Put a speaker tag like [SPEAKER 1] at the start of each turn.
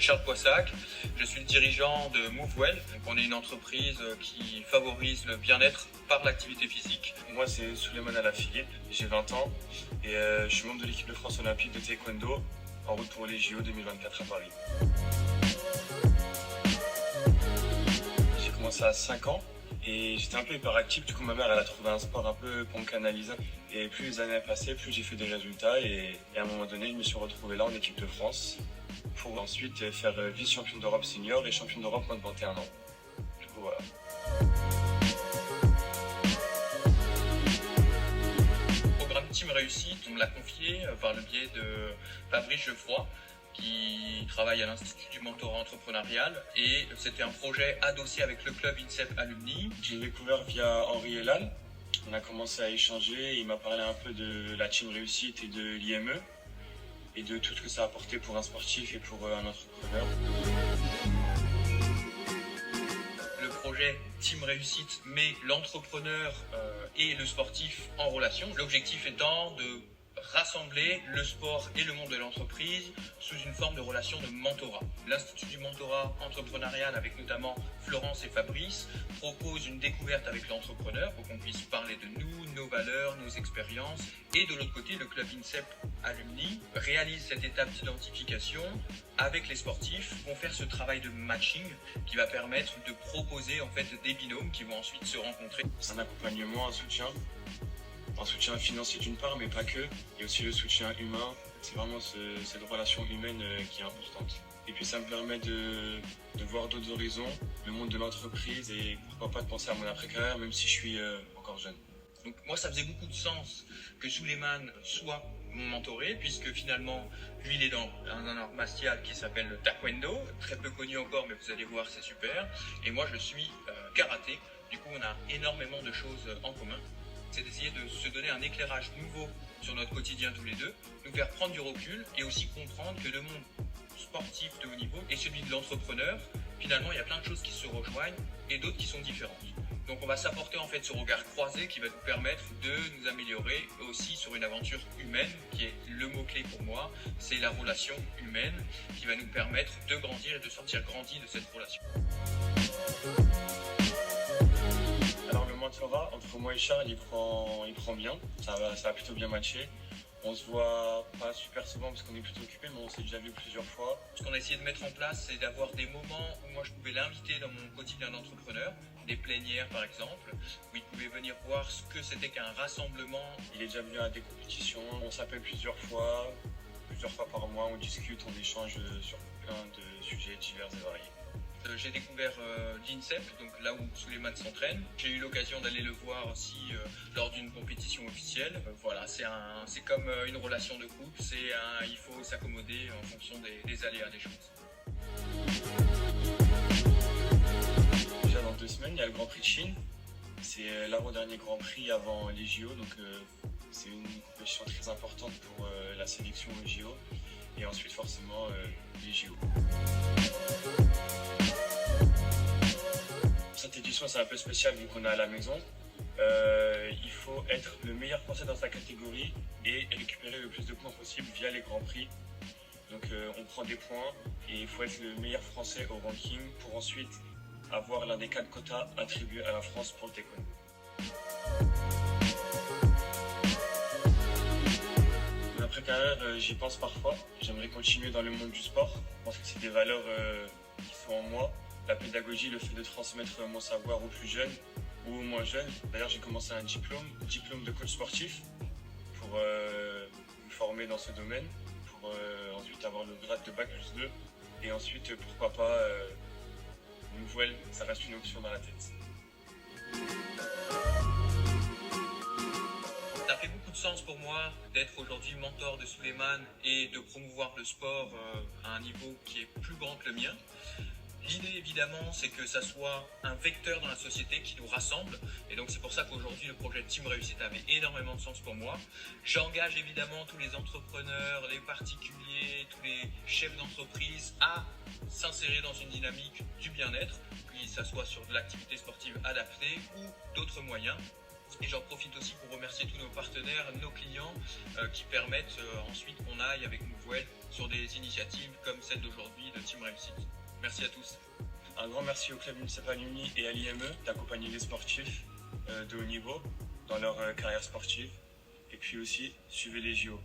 [SPEAKER 1] Charles Poissac, je suis le dirigeant de MoveWell. Donc on est une entreprise qui favorise le bien-être par l'activité physique.
[SPEAKER 2] Moi c'est Souleymane Alaphilippe, j'ai 20 ans et je suis membre de l'équipe de France olympique de taekwondo en route pour les JO 2024 à Paris. J'ai commencé à 5 ans et j'étais un peu hyperactif, du coup ma mère elle a trouvé un sport un peu pour me canaliser. Et plus les années passaient, plus j'ai fait des résultats et à un moment donné je me suis retrouvé là en équipe de France pour ensuite faire vice-champion d'Europe senior et champion d'Europe moins de 21 ans. Du coup voilà.
[SPEAKER 1] Le programme Team Réussite, on me l'a confié par le biais de Fabrice Geoffroy, qui travaille à l'Institut du mentorat entrepreneurial, et c'était un projet adossé avec le club INSEP Alumni.
[SPEAKER 2] J'ai découvert via Henri Elal. On a commencé à échanger, il m'a parlé un peu de la Team Réussite et de l'IME et de tout ce que ça a apporté pour un sportif et pour un entrepreneur.
[SPEAKER 1] Le projet Team Réussite met l'entrepreneur et le sportif en relation. L'objectif étant de rassembler le sport et le monde de l'entreprise sous une forme de relation de mentorat. L'Institut du mentorat entrepreneurial, avec notamment Florence et Fabrice, propose une découverte avec l'entrepreneur pour qu'on puisse parler de nous, nos valeurs, nos expériences. Et de l'autre côté, le club INSEP Alumni réalise cette étape d'identification avec les sportifs, vont faire ce travail de matching qui va permettre de proposer en fait des binômes qui vont ensuite se rencontrer.
[SPEAKER 2] C'est un accompagnement, un soutien financier d'une part, mais pas que. Il y a aussi le soutien humain. C'est vraiment cette relation humaine qui est importante. Et puis ça me permet de voir d'autres horizons, le monde de l'entreprise et pourquoi pas de penser à mon après-carrière, même si je suis encore jeune.
[SPEAKER 1] Donc moi, ça faisait beaucoup de sens que Souleymane soit mon mentoré, puisque finalement, lui, il est dans un art martial qui s'appelle le taekwondo, très peu connu encore, mais vous allez voir, c'est super. Et moi, je suis karaté. Du coup, on a énormément de choses en commun. C'est d'essayer de se donner un éclairage nouveau sur notre quotidien tous les deux, nous faire prendre du recul et aussi comprendre que le monde sportif de haut niveau et celui de l'entrepreneur, finalement, il y a plein de choses qui se rejoignent et d'autres qui sont différentes. Donc on va s'apporter en fait ce regard croisé qui va nous permettre de nous améliorer aussi sur une aventure humaine qui est le mot-clé pour moi, c'est la relation humaine qui va nous permettre de grandir et de sortir grandi de cette relation.
[SPEAKER 2] Alors le mentorat entre moi et Charles, il prend bien, ça va plutôt bien matcher. On se voit pas super souvent parce qu'on est plutôt occupé, mais on s'est déjà vu plusieurs fois.
[SPEAKER 1] Ce qu'on a essayé de mettre en place, c'est d'avoir des moments où moi je pouvais l'inviter dans mon quotidien d'entrepreneur, des plénières par exemple, où il pouvait venir voir ce que c'était qu'un rassemblement.
[SPEAKER 2] Il est déjà venu à des compétitions, on s'appelle plusieurs fois par mois, on discute, on échange sur plein de sujets divers et variés.
[SPEAKER 1] J'ai découvert l'INSEP, donc là où Souleymane s'entraîne. J'ai eu l'occasion d'aller le voir aussi lors d'une compétition officielle. Voilà, c'est comme une relation de couple, il faut s'accommoder en fonction des aléas des choses.
[SPEAKER 2] Déjà dans 2 semaines, il y a le Grand Prix de Chine. C'est l'avant-dernier Grand Prix avant les JO, donc c'est une compétition très importante pour la sélection aux JO. Et ensuite forcément les JO. Cette édition c'est un peu spécial vu qu'on est à la maison. Il faut être le meilleur français dans sa catégorie et récupérer le plus de points possible via les grands prix. Donc on prend des points et il faut être le meilleur français au ranking pour ensuite avoir l'un des 4 quotas attribués à la France pour le taekwondo. Après carrière, j'y pense parfois. J'aimerais continuer dans le monde du sport. Je pense que c'est des valeurs qui sont en moi. La pédagogie, le fait de transmettre mon savoir aux plus jeunes ou aux moins jeunes. D'ailleurs, j'ai commencé un diplôme de coach sportif pour me former dans ce domaine, pour ensuite avoir le grade de Bac+2 et ensuite, pourquoi pas, MoveWell, ça reste une option dans la tête.
[SPEAKER 1] Ça fait beaucoup de sens pour moi d'être aujourd'hui mentor de Souleymane et de promouvoir le sport à un niveau qui est plus grand que le mien. L'idée évidemment c'est que ça soit un vecteur dans la société qui nous rassemble et donc c'est pour ça qu'aujourd'hui le projet Team Réussite avait énormément de sens pour moi. J'engage évidemment tous les entrepreneurs, les particuliers, tous les chefs d'entreprise à s'insérer dans une dynamique du bien-être, que ça soit sur de l'activité sportive adaptée ou d'autres moyens. Et j'en profite aussi pour remercier tous nos partenaires, nos clients, qui permettent ensuite qu'on aille avec Moveworld sur des initiatives comme celle d'aujourd'hui de Team Réussite. Merci à tous.
[SPEAKER 2] Un grand merci au club municipal Uni et à l'IME d'accompagner les sportifs de haut niveau dans leur carrière sportive. Et puis aussi, suivez les JO.